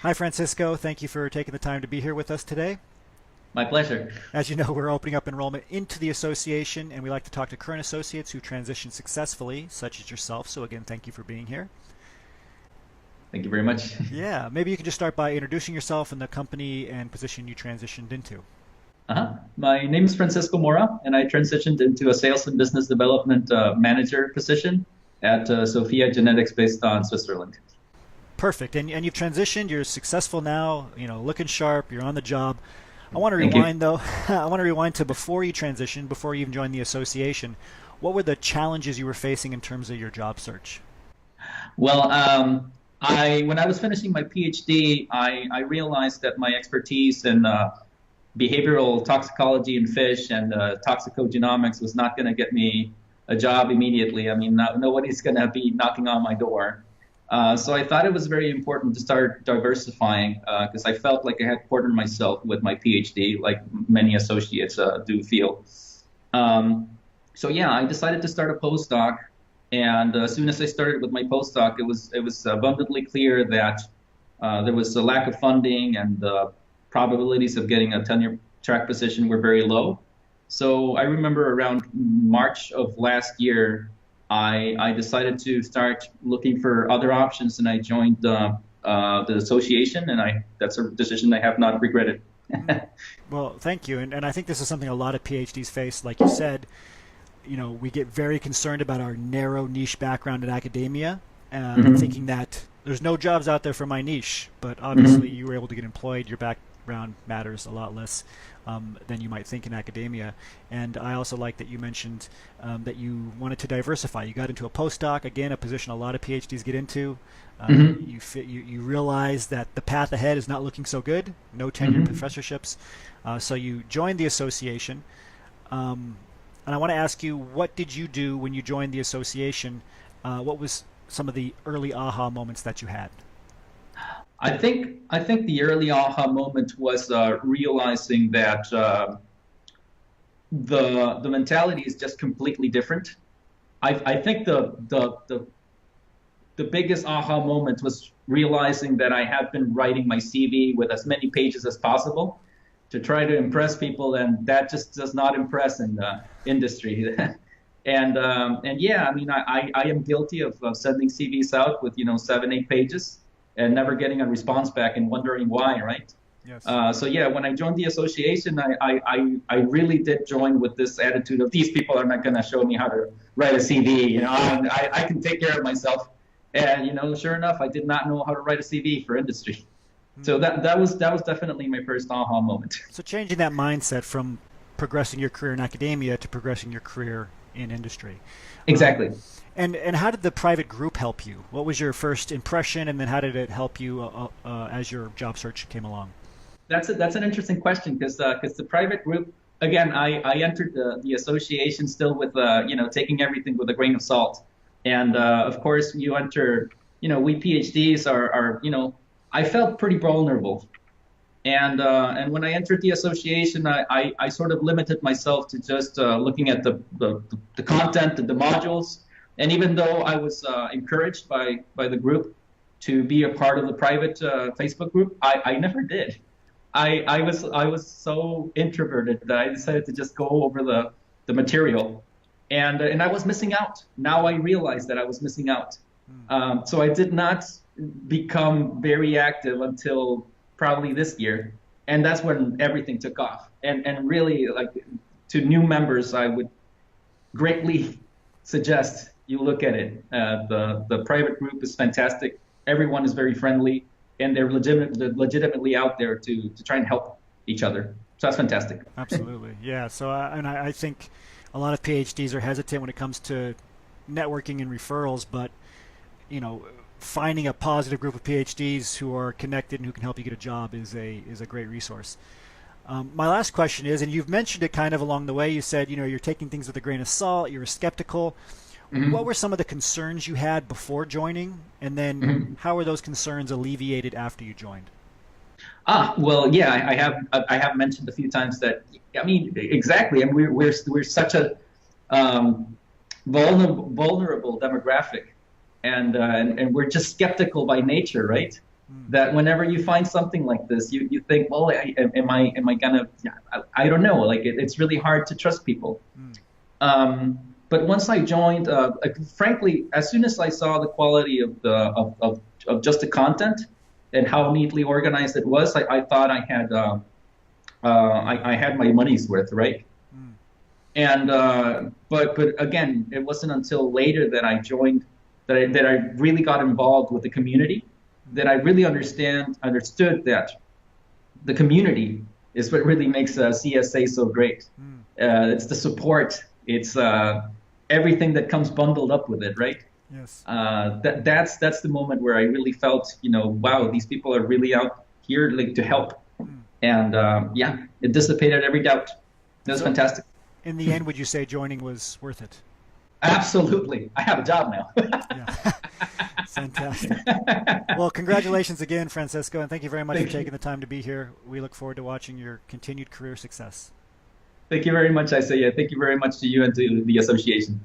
Hi, Francisco. Thank you for taking the time to be here with us today. My pleasure. As you know, we're opening up enrollment into the association, and we like to talk to current associates who transition successfully, such as yourself. So, again, thank you for being here. Thank you very much. Yeah, maybe you could just start by introducing yourself and the company and position you transitioned into. My name is Francisco Mora, and I transitioned into a sales and business development manager position at SOPHiA Genetics based on Switzerland. Perfect. And you've transitioned. You're successful now. Looking sharp. You're on the job. I want to Thank you. rewind though. I want to rewind to before you transitioned, before you even joined the association. What were the challenges you were facing in terms of your job search? Well, I when I was finishing my PhD, I realized that my expertise in behavioral toxicology in fish and toxicogenomics was not going to get me a job immediately. I mean, nobody's going to be knocking on my door. So I thought it was very important to start diversifying because I felt like I had cornered myself with my PhD, like many associates do feel. Um, so yeah, I decided to start a postdoc, and as soon as I started with my postdoc, it was abundantly clear that there was a lack of funding, and the probabilities of getting a tenure track position were very low. So I remember around March of last year, I decided to start looking for other options, and I joined the association, and that's a decision I have not regretted. Well, thank you. And I think this is something a lot of PhDs face. Like you said, we get very concerned about our narrow niche background in academia, Hmm. thinking that there's no jobs out there for my niche. But obviously, Hmm. you were able to get employed. Your background matters a lot less than you might think in academia. And I also like that you mentioned that you wanted to diversify. You got into a postdoc, again, a position a lot of PhDs get into. Hmm. You realize that the path ahead is not looking so good. No tenured Hmm. professorships. So you joined the association. Um, and I want to ask you, what did you do when you joined the association? What was some of the early aha moments that you had? I think the early aha moment was realizing that the mentality is just completely different. I think the biggest aha moment was realizing that I had been writing my CV with as many pages as possible to try to impress people, and that just does not impress in the industry. And yeah, I mean, I am guilty of sending CVs out with 7, 8 pages and never getting a response back and wondering why, right? Yes. So yeah, when I joined the association, I really did join with this attitude of these people are not going to show me how to write a CV. I can take care of myself. And sure enough, I did not know how to write a CV for industry. So Hmm. that was definitely my first aha moment. So changing that mindset from progressing your career in academia to progressing your career in industry. Um, Exactly. and how did the private group help you? What was your first impression, and then how did it help you as your job search came along? That's an interesting question because the private group, again, I entered the association still with taking everything with a grain of salt, and of course you enter, we PhDs are I felt pretty vulnerable, and when I entered the association, I sort of limited myself to just looking at the content, the modules, and even though I was encouraged by the group to be a part of the private Facebook group, I never did. I was so introverted that I decided to just go over the material, and I was missing out. Now I realize that I was missing out. Hmm. So I did not become very active until probably this year, and that's when everything took off. And really, like, to new members, I would greatly suggest you look at it. The private group is fantastic. Everyone is very friendly, and they're legitimately out there to try and help each other. So that's fantastic. Absolutely, yeah. So, I think a lot of PhDs are hesitant when it comes to networking and referrals, but you know, finding a positive group of PhDs who are connected and who can help you get a job is a great resource. My last question is, and you've mentioned it kind of along the way. You said you're taking things with a grain of salt. You're skeptical. What Hmm. were some of the concerns you had before joining, and then Hmm. how were those concerns alleviated after you joined? Well, yeah, I have mentioned a few times that, I mean, exactly, and we're such a um, vulnerable demographic, and we're just skeptical by nature, right? that whenever you find something like this, you think, well, am I gonna? Yeah, I don't know. Like it's really hard to trust people. But once I joined, frankly, as soon as I saw the quality of the of just the content and how neatly organized it was, I thought I had my money's worth, right? And but again, it wasn't until later that I joined that I really got involved with the community, that I really understood that the community is what really makes CSA so great. It's the support. It's everything that comes bundled up with it, right? Yes. That's the moment where I really felt, wow, these people are really out here like to help, and yeah, it dissipated every doubt. It was fantastic. In the end, would you say joining was worth it? Absolutely. I have a job now. Yeah. Fantastic. Well, congratulations again, Francisco, and thank you very much for taking the time to be here. We look forward to watching your continued career success. Thank you very much, Isaiah. Thank you very much to you and to the association.